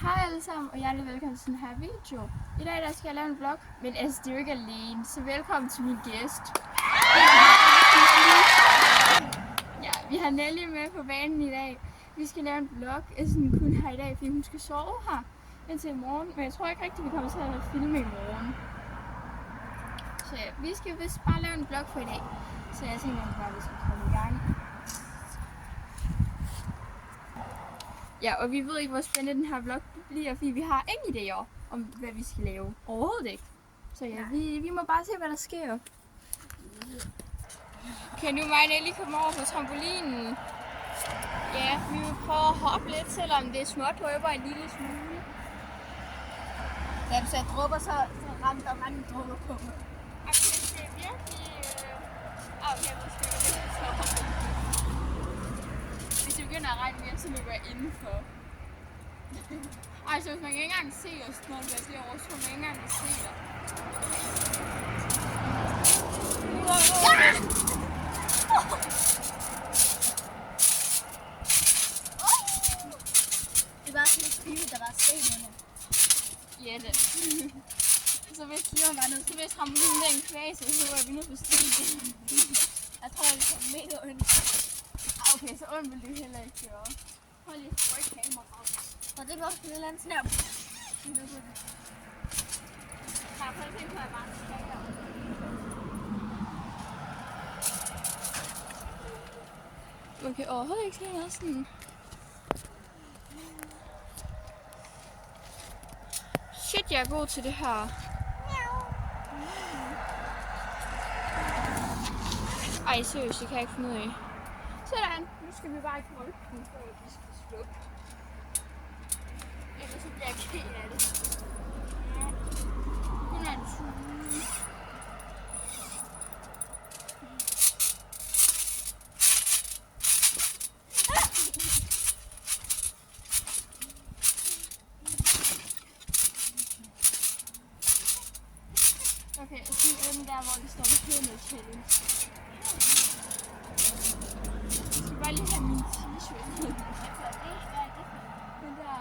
Hej alle sammen, og hjertelig velkommen til den her video. I dag der skal jeg lave en vlog, men altså det er jo ikke alene, så velkommen til min gæst. Ja, vi har Nelly med på banen i dag. Vi skal lave en vlog, sådan kun her i dag, fordi hun skal sove her indtil i morgen. Men jeg tror ikke rigtigt, vi kommer til at filme i morgen. Så ja, vi skal vist bare lave en vlog for i dag. Så jeg tænker bare, at vi skal komme i gang. Ja, og vi ved ikke, hvor spændende den her vlog bliver, fordi vi har ingen idéer om, hvad vi skal lave. Overhovedet ikke. Så ja, vi må bare se, hvad der sker. Kan nu mig og Nelly komme over på trampolinen? Ja, vi vil prøve at hoppe lidt, selvom det er småt drøber en lille smule. Da du sagde drøber, så ramte der mange drøber på mig. Okay, det er virkelig... jeg ved sgu ikke, hvad det er. Hvis det begynder at regne mere, så løber jeg indenfor. Altså, hvis man ikke engang se os, når vi er derovre, så man ikke engang kan se dig. Det var sådan lidt spil, der var sten under. Ja, det. Så hvis Simon var nede, så hvis trampolinen den kvæse, så var vi nødt på sten. Jeg tror, det kom mega ondt. Okay, så ondt ville det heller ikke gøre. Hold lige for et kamera frem. Og det var også et eller andet snap. Ja, prøv at tænke på, at jeg bare skal gøre. Man kan overhovedet ikke se noget sådan. Shit, jeg er god til det her. Ej, seriøst, det kan jeg ikke finde ud af. Sådan, nu skal vi bare ikke holde den, før vi skal slukke. Ellers så bliver jeg ked af det. Ja. Hun er en tude. Okay, og så er den der, hvor det står med hænderne challenge. Jeg skal bare lige have min t-shirt. Den der,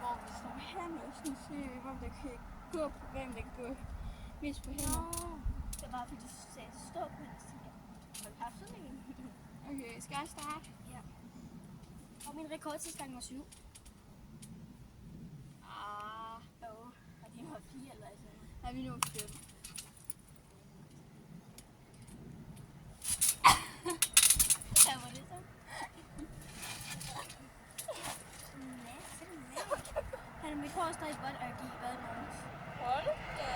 hvor det står med hænder, sådan se, hvor der kan gå på, hvem der kan gå mest på hænder. Det var fordi du sagde, at stå på den side. Hold bare sådan en. Okay, skal jeg starte? Ja. Og min rekord sidste gang var 7. Og din var 4 eller sådan noget. Er vi nu 5? Hvad var det så? Han mit hår stadig godt at give hvad nogen. Hold da.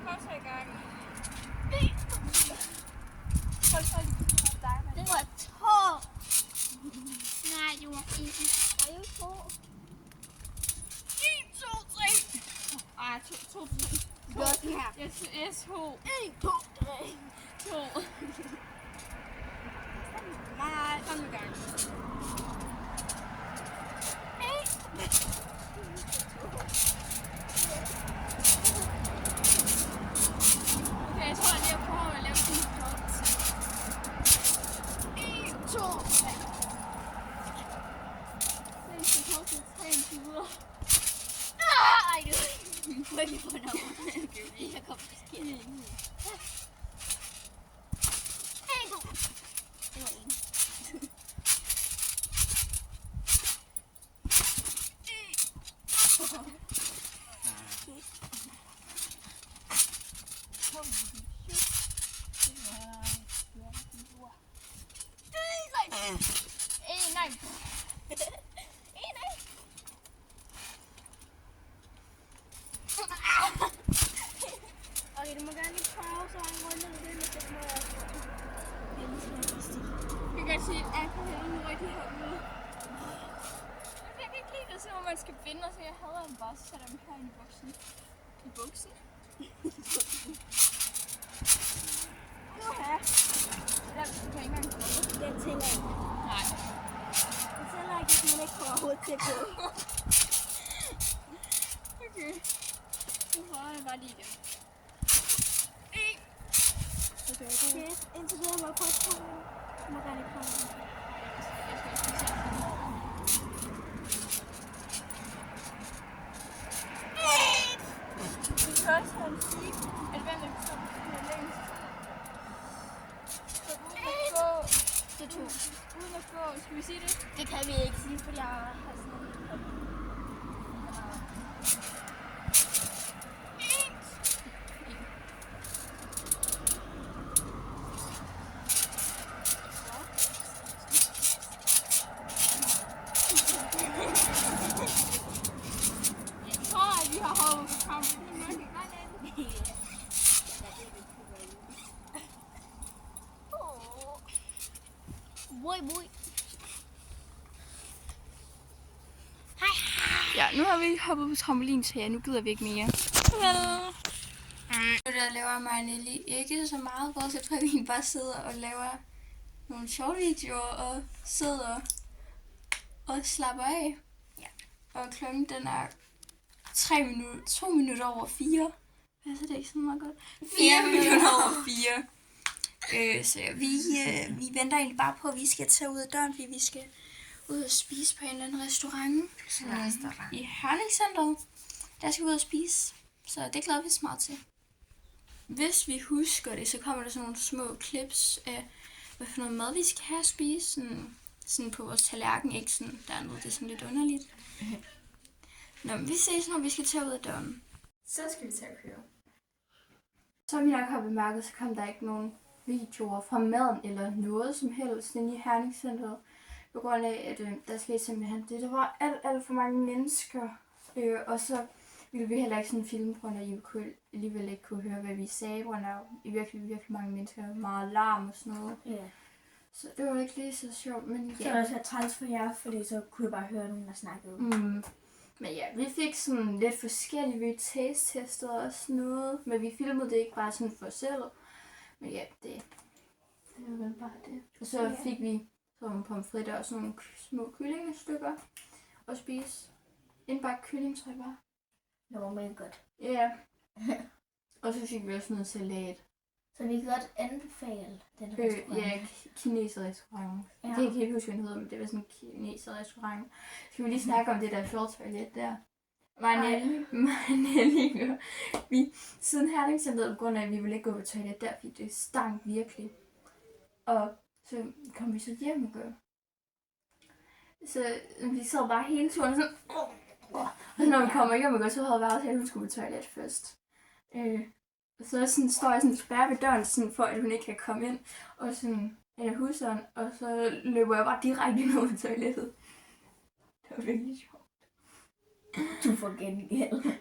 Kom så i gang. Hold så lige på dig, mand. Det var 2. Nej, det var ikke. Var jo 2. 1, 2, 3. Ej, 2, 3. Det var den her. Jeg tog 1, 2, 3. 2. Nej, Kom i gang. Okay, jeg tror lige, jeg prøver at lave sådan en kort. 1, 2, 3. Det er så kort til 3 tider. Ej, du får lige på noget. Jeg kom til skidt. Hey, du. Det var en. Nej. Okay, du må gerne lige prøve, så en runde med det, hvis det må jeg få. Det er ligesom en plastik. Jeg kan godt sige, at jeg kan hælde nu rigtig herude. Jeg kan ikke lide det, så hvor man skal binde, og så jeg hader dem bare, så sætter dem her i buksen. I buksen? Nu her. Der kan ikke engang gå. Det tæller ikke. Nej. Det tæller ikke, hvis man ikke får hovedet til at gå. Okay. Nu prøver jeg bare lige det. Okay, indtil videre må jeg prøve at prøve. Jeg må gerne prøve. Jeg skal også en sige. Altså, hvem er så længst? Så uden at gå... Det er 2. Uden at gå, skal vi sige det? Det kan vi ikke sige, for jeg har sådan noget. Jeg tror, at vi har hoppet på trampolinen. Boy. Ja, nu har vi hoppet på trampolin, så nu gider vi ikke mere. Nu der laver mig Nelly ikke så meget, bortset fra at vi bare sidder og laver nogle sjove videoer og sidder og slapper af. Ja. Og klokken den er 2 minutter over 4. Altså det er ikke så meget godt. 4 minutter over 4. Så ja, vi venter egentlig bare på, at vi skal tage ud af døren, fordi vi skal ud og spise på en eller anden restaurant. I Herningcenteret. Der skal vi ud og spise. Så det glæder vi os meget til. Hvis vi husker det, så kommer der sådan nogle små clips af, hvad for noget mad vi skal have at spise. Sådan på vores tallerken, ikke sådan dernede. Det er sådan lidt underligt. Nå, men vi ses, når vi skal tage ud af døren. Så skal vi tage at køre. Som I nok har bemærket, så kom der ikke nogen videoer fra maden eller noget som helst inde i Herningcenteret. På grund af, at der skete simpelthen det. Der var alt for mange mennesker. Og så ville vi heller ikke sådan filme, på grund af, at I kunne alligevel ikke kunne høre, hvad vi sagde. På grund af virkelig mange mennesker. Meget larm og sådan noget. Ja. Så det var ikke lige så sjovt. Men Så var det så træls for jer, fordi så kunne jeg bare høre nogen, der snakkede. Men ja, vi fik sådan lidt forskellige, vi taste-testede og sådan noget. Men vi filmede det ikke bare sådan for os selv. Men ja, det var vel bare det. Og så fik vi sådan nogle pomfritter og sådan nogle små kyllingestykker at spise. Indbagt kylling, tror jeg bare. Det var mega godt. Ja. Og så fik vi også noget salat. Så vi kan godt anbefale den restaurant. Ja, kineserrestaurant. Ja. Det kan jeg ikke huske, hvad den hedder, men det var sådan en kineserrestaurant. Skal vi lige snakke om det der fjordtoilet der? Nelly, vi siden Herningcenteret, på grund af, at vi ville ikke gå på toilet der, fordi det stank virkelig. Og så kom vi så hjem og gør. Så vi sad bare hele turen sådan. Og når vi kommer hjem og gør, så havde vi aftalt, at hun skulle på toilet først. Så sådan, står jeg sådan spærre ved døren, sådan, for at hun ikke kan komme ind. Og sådan, eller huseren, og så løber jeg bare direkte ind over toilettet. Det var virkelig sjovt. Du får gengæld.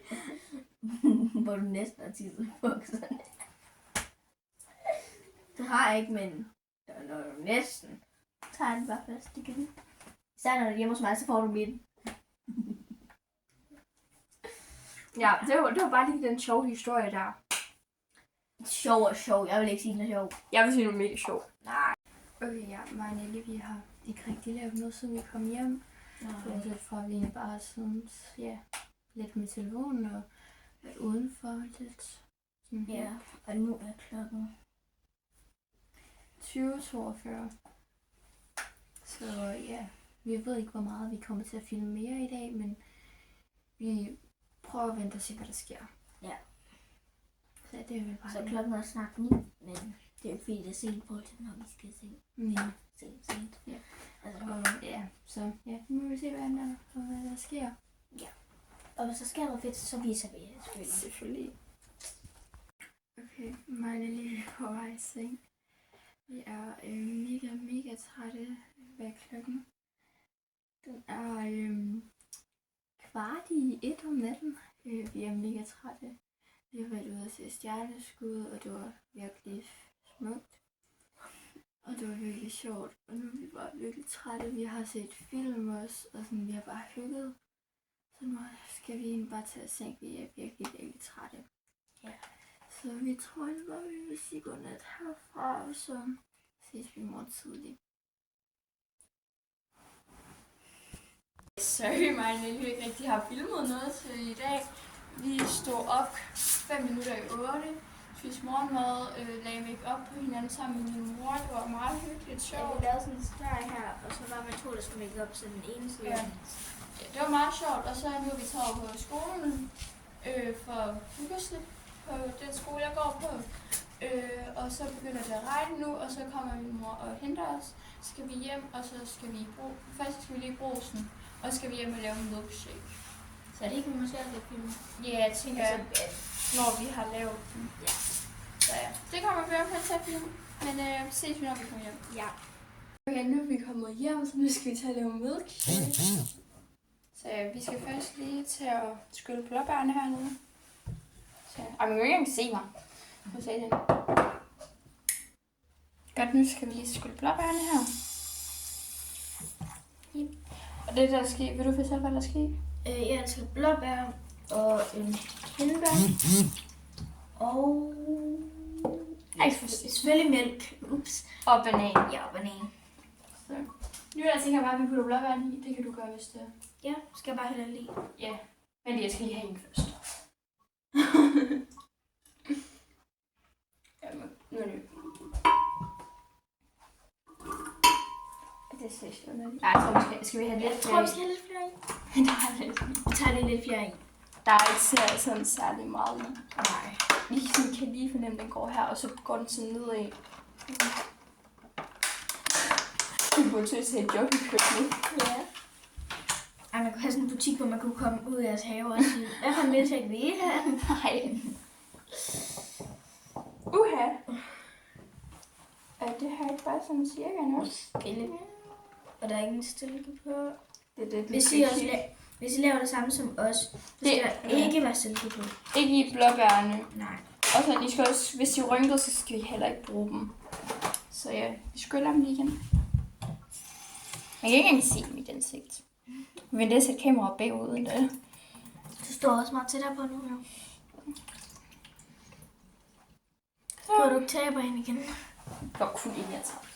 Hvor du næsten har tisset på bukserne. Du har ikke, men når du næsten tager den bare først igen. Især når du er hjemme hos mig, så får du min. Ja, det var bare lige den sjove historie der. Sjov og sjov. Jeg vil ikke sige noget sjov. Jeg vil sige noget mega sjov. Nej. Okay, ja, mig og Nelly, vi har ikke rigtig lavet noget, siden vi kom hjem. Bortset fra, at vi egentlig bare sådan, ja, lidt med telefonen og været udenfor lidt. Sådan Ja, og nu er klokken 20:42. Så ja, vi ved ikke, hvor meget vi kommer til at filme mere i dag, men vi prøver at vente og se, hvad der sker. Ja. Så det er vel bare så det. klokken er snart 9, men det er jo fordi, det er sent på til, når vi skal se. Ja. Sent. Ja. Altså, Og ja, så ja, nu må vi se, hvad der sker. og hvis der sker noget fedt, så viser vi det selvfølgelig. Selvfølgelig. Okay, mig og Nelly er på vej i seng. Vi er mega trætte. Hvad er klokken? Den er 1:15 om natten. Vi er mega trætte. Vi har været ude at se stjerneskud, og det var virkelig smukt. Og det var virkelig sjovt. Og nu er vi bare virkelig trætte. Vi har set film også, og sådan, vi har bare hygget. Så nu skal vi egentlig bare tage seng. Vi er virkelig trætte. Ja. Så vi tror bare, vi vil sige godnat herfra, og så ses vi i morgen tidligt. Sorry, mig og Nelly ikke rigtig har filmet noget til i dag. Vi stod op 5 minutter i 8, spiste morgenmad, lagde make op på hinanden sammen med min mor. Det var meget hyggeligt, sjovt. Vi lavede sådan en streg her, og så var man to, der skulle make op til den ene side. Ja. Ja, det var meget sjovt, og så nu er vi taget på skolen for frokost på på den skole, jeg går på. Og så begynder det at regne nu, og så kommer min mor og henter os. Så skal vi hjem, og så skal vi først skal vi lige i Brugsen, og så skal vi hjem og lave en milkshake. Så er det ikke, vi måske have lidt film? Ja, jeg tænker, når vi har lavet den. Ja. Så ja, det kommer vi op til at filme. Men ses vi, når vi kommer hjem. Ja. Okay, nu er vi kommet hjem, så nu skal vi til at lave milkshake. Så vi skal først lige til at skylle blåbærne hernede. Så, man kan jo ikke engang se mig. Nu sagde den. Godt, nu skal vi lige skylle blåbærne her. Yep. Og det der sker, vil du fortælle, hvad der sker? Jeg skal blåbær og en hindbær. Og selvfølgelig mælk. Ups. Og banan. Ja, og banan. Så. Nu er jeg tænker bare, at vi putter blåbærne i. Det kan du gøre, hvis det er. Ja, skal jeg bare hælde lige. Ja, men jeg skal lige have en først. Jamen, nu er det. Det ser sjovt ud. Nej, jeg tror, skal vi have lidt Jeg tror, vi skal have lidt flere i. Der er lidt. Vi tager lige lidt flere i. Der er ikke sådan særlig meget i. Nej. Vi kan lige fornemme, at den går her, og så går den sådan nedad. Vi burde til at se et joggingkøkken. Ja. Ej, man kunne have sådan en butik, hvor man kunne komme ud af jeres have og sige, hvad for en milkshake vil I have? Nej. Uha. Er det her ikke bare sådan cirka noget? Pille. Og der er ingen stilke på. Det Hvis I laver det samme som os, så skal der ikke være stilke på. Ikke i blåbærne. Nej. Og så de skal også, hvis de rynker, så skal vi heller ikke bruge dem. Så ja, vi skyller dem lige igen. Man kan ikke engang se mit ansigt. Men det er sæt kameraet bagud. Det. Du står også meget tættere på nu, jo. Så du ikke taber hende igen. Det var kun en, jeg tabte.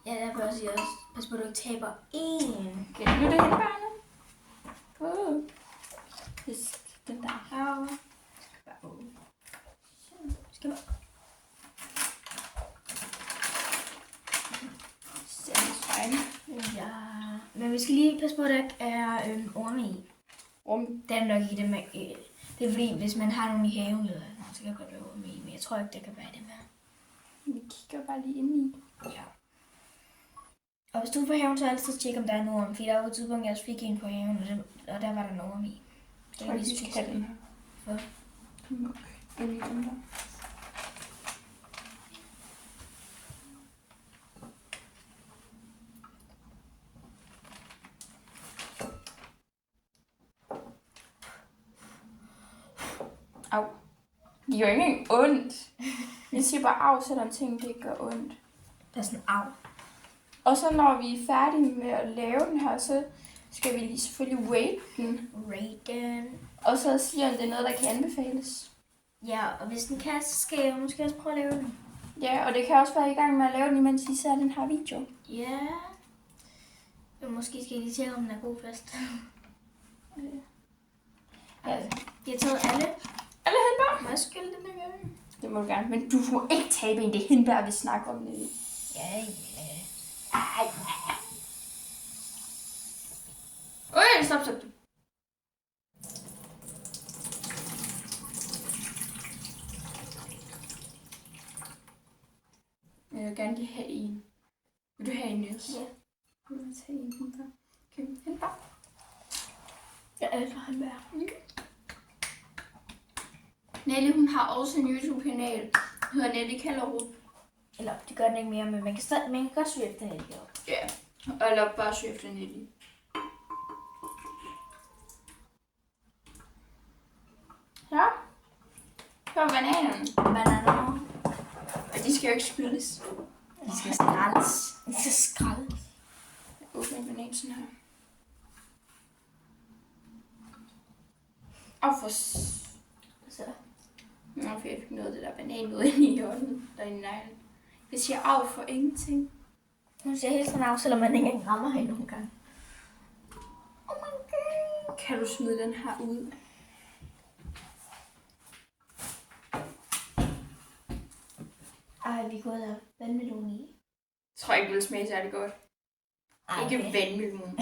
Ja, der vil jeg sige også. Pas på, at du ikke taber én. Okay, nu er det hindbærne. Den der. Herovre. Skal bare. Ja. Men vi skal lige passe på, at der ikke er orme i. Orme? Det er nok i det med. Det er fordi, hvis man har nogen i haven, eller noget, så kan det godt være orme i. Men jeg tror ikke, der kan være det med. Vi kigger bare lige ind i. Ja. Og hvis du er på haven, så altid tjekke, om der er nogen orme. Fordi der var et tidspunkt, jeg også fik en på haven, og der var der nogen orme i. Jeg tror ikke, vi skal have den her. Hvad? Ind i den der. Au. Det gør ikke engang ondt. Jeg siger bare af, selvom ting det gør ondt. Der er sådan af. Og så når vi er færdige med at lave den her, så skal vi lige selvfølgelig rate den. Rate den. Og så siger han, det er noget, der kan anbefales. Ja, og hvis den kan, så skal jeg måske også prøve at lave den. Ja, og det kan også være i gang med at lave den, imens I ser den her video. Ja. Men måske skal jeg lige tjekke, om den er god først. Ja. Jeg har taget alle. Alle hindbær? Må jeg skylde den her gang? Det må du gerne, men du må ikke tabe en. Det er hindbær, vi snakker om det. Ja. Stop. Jeg vil gerne lige have en. Vil du have en, Niels? Ja. Jeg vil tage en hindbær. Okay, hindbær. Jeg elsker hindbær. Okay. Nelly, hun har også en YouTube-kanal. Hun hedder Nelly Kallerup. Eller, det gør den ikke mere, men man kan godt søge efter Nelly. Ja, eller bare søge efter Nelly. Ja. Så er bananerne. Bananer. Og de skal jo ikke skylles. De skal skraldes. De skal skraldes. Jeg åbner en banan sådan her. Og for... Så. Nå, for jeg fik noget af det der banan ud ind i hånden. Derinde i neglen. Jeg siger af for ingenting. Hun siger helt sådan af, selvom man ikke engang rammer hende nogle gange. Oh my god. Kan du smide den her ud? Ej, vi kunne have vandmelon i. Jeg tror ikke, det vil smage særlig godt. Ej, Ikke vandmelon.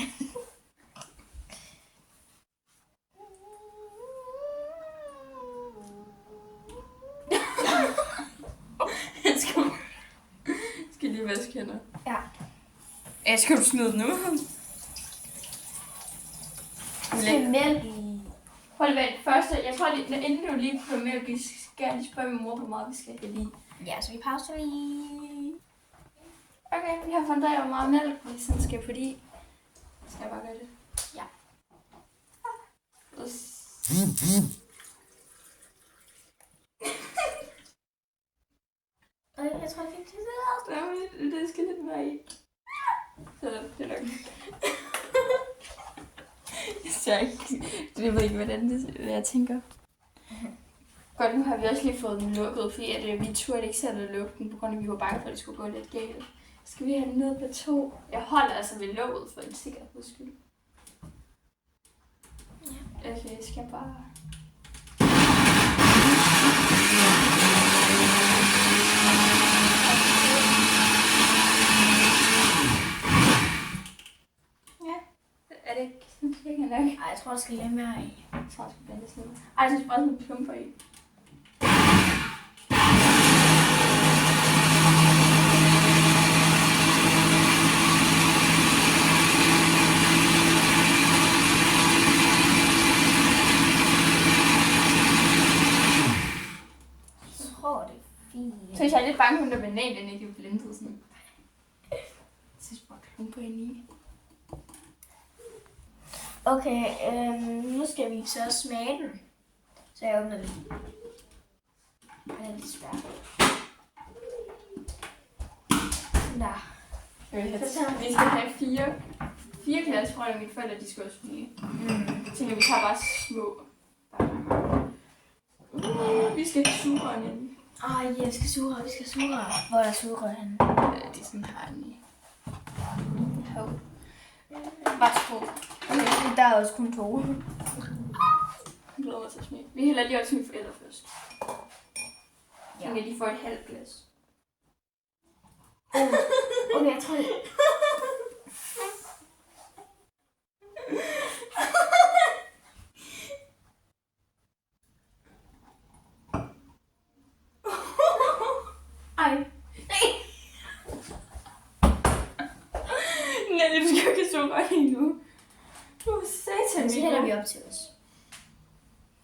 også kender. Ja. Skal du smide den ud? Skal mælk i? Hold vent, først, jeg tror, inden du lige på mælk, skal jeg lige spørge min mor, hvor meget vi skal have lige. Ja, så vi pauser lige. Okay, vi har fundet ud af, hvor meget mælk vi sådan skal på de. Skal jeg bare gøre det? Ja. Jeg tror, det fik det. Det skal lidt mere i. Så det er nok. Jeg ved ikke, hvad jeg tænker. Godt, nu har vi også lige fået den lukket, fordi at, vi turde ikke selv at lukke den, på grund af, at vi var bange for, at det skulle gå lidt galt. Skal vi have den ned på 2? Jeg holder altså ved låget for en sikkerheds skyld. Ja. Okay, jeg skal bare... Ja, er det ikke sådan cirka nok? Ej, jeg tror, der skal lidt mere i. Jeg tror, jeg skal blandes lidt. Ej, jeg synes bare sådan en plumper i. Så jeg er lidt bange for, at der banan, den ikke er blendet sådan. Jeg synes bare, klumper ind i. Okay, nu skal vi så smage den. Så jeg åbner den. Det er lidt svært. Der. Vi skal have 4 glasfrø, og mine forældre, de skal også smage. Jeg tænker, vi tager bare små. Vi skal have sugerøn ind. Ja, vi skal sugerør. Hvor er der sugerør henne? Det er sådan her inde i. Bare 2. Okay, der er også kun 2. Jeg glæder mig til at smage. Vi hælder lige også mine forældre først. Ja. Så kan de få et halvt glas. Okay, jeg tror det. Ej. Nej, du skal jo ikke så godt endnu. Du satan. Så hælder vi op til os.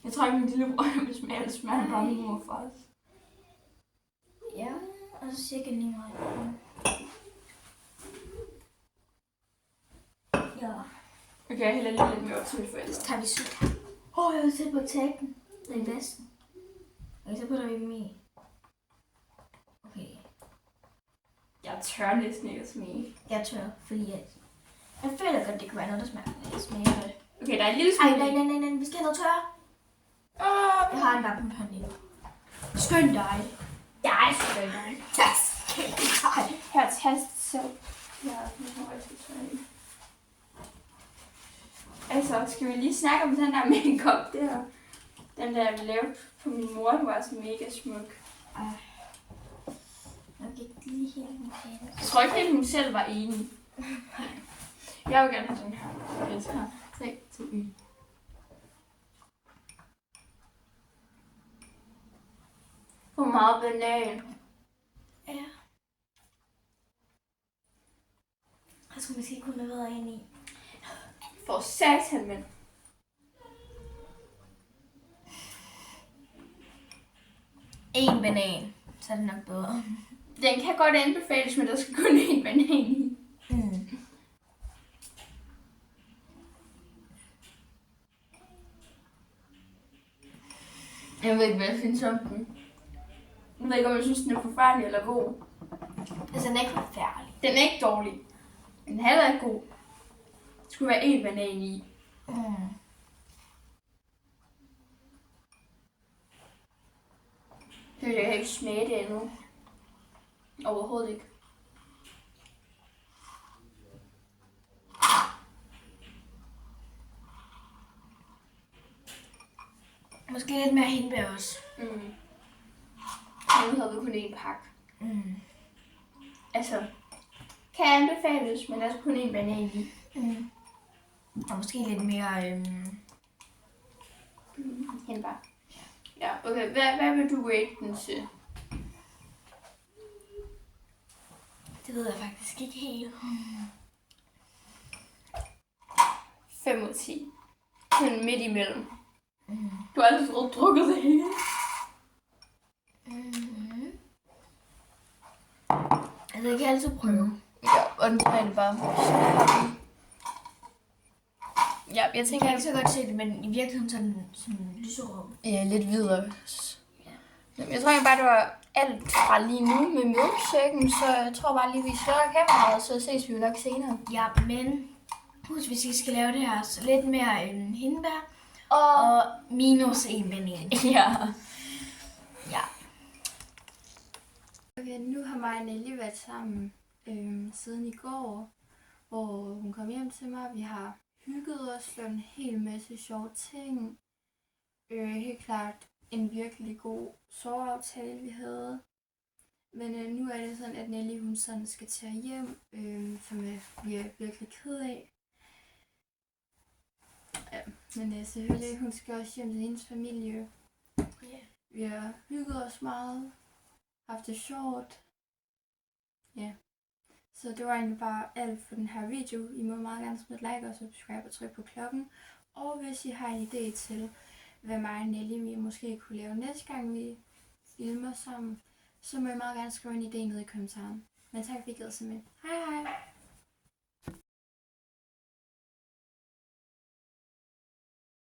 Jeg tror ikke, min lillebror vil smage, eller smager bare min mor for os. Ja, og så cirka lige meget. Ja. Okay, jeg hælder lige lidt mere op til mine forældre. Så tager vi sut. Jeg vil sætte på tagten. Den i vasken. Okay, så putter vi dem i. Okay. Jeg tør næsten ikke at smage. Jeg tør, fordi jeg føler godt, det kan være noget, der smager godt. Okay, der er en lille smule. Ej, nej, vi skal have noget tørre. Jeg har en bare på hånden lige nu. Skynd dig. Jeg skal dig. Yes. Her, tast selv. Ja, nu har jeg skal tørre. Altså, skal vi lige snakke om den der make-up der? Den der, vi lavede på min mor, den var så mega smuk. Jeg gik lige helt med det. Jeg tror ikke, at hun selv var enig. Jeg vil gerne have den her. Okay, så her. 3, 2, 1. Hvor meget banan. Ja. Jeg tror måske kun have været en i. For satan, mand. En banan. Så er det nok bedre. Den kan godt anbefales, men der skal kun en banan i. Jeg ved ikke, hvad jeg synes om den. Jeg ved ikke, om jeg synes, den er forfærdelig eller god. Altså, den er ikke forfærdelig. Den er ikke dårlig. Den er heller ikke god. Der skulle være en banan i. Jeg kan ikke smage det endnu. Overhovedet ikke. Måske lidt mere hindbær også. Nu havde vi kun én pakke. Altså, kan anbefales, men der er kun én banan i. Og måske lidt mere... Hindbær. Ja, okay. Hvad vil du rate den til? Det ved jeg faktisk ikke helt. 5 ud af 10. Sådan midt imellem. Du har aldrig fået drukket det hele. Altså, jeg kan altid prøve. Ja, og den smager bare. Ja, jeg Jeg tænker, kan ikke så godt se det, men i virkeligheden så er den sådan lyserød. ja, lidt videre. Jeg tror bare, det var alt fra lige nu med milkshaken, så jeg tror bare lige, vi slukker kameraet, så ses vi jo nok senere. Ja, men husk, hvis I skal lave det her, så lidt mere hindbær Og og minus en vanilje. ja. Ja. Okay, nu har mig og Nelly været sammen siden i går, hvor hun kom hjem til mig. Vi har hygget os, lavet en hel masse sjove ting. Helt klart en virkelig god soveaftale, vi havde. Men nu er det sådan, at Nelly hun sådan skal tage hjem, som vi er virkelig ked af. Ja, men selvfølgelig, hun skal også hjem til hendes familie. Yeah. Vi har hygget os meget, haft det sjovt. Ja, så det var egentlig bare alt for den her video. I må meget gerne smide et like og subscribe og trykke på klokken. Og hvis I har en idé til, hvad mig og Nelly vi måske kunne lave næste gang vi filmer sammen, så må I meget gerne skrive en idé ned i kommentaren. Men tak fordi I gad se med. Hej hej!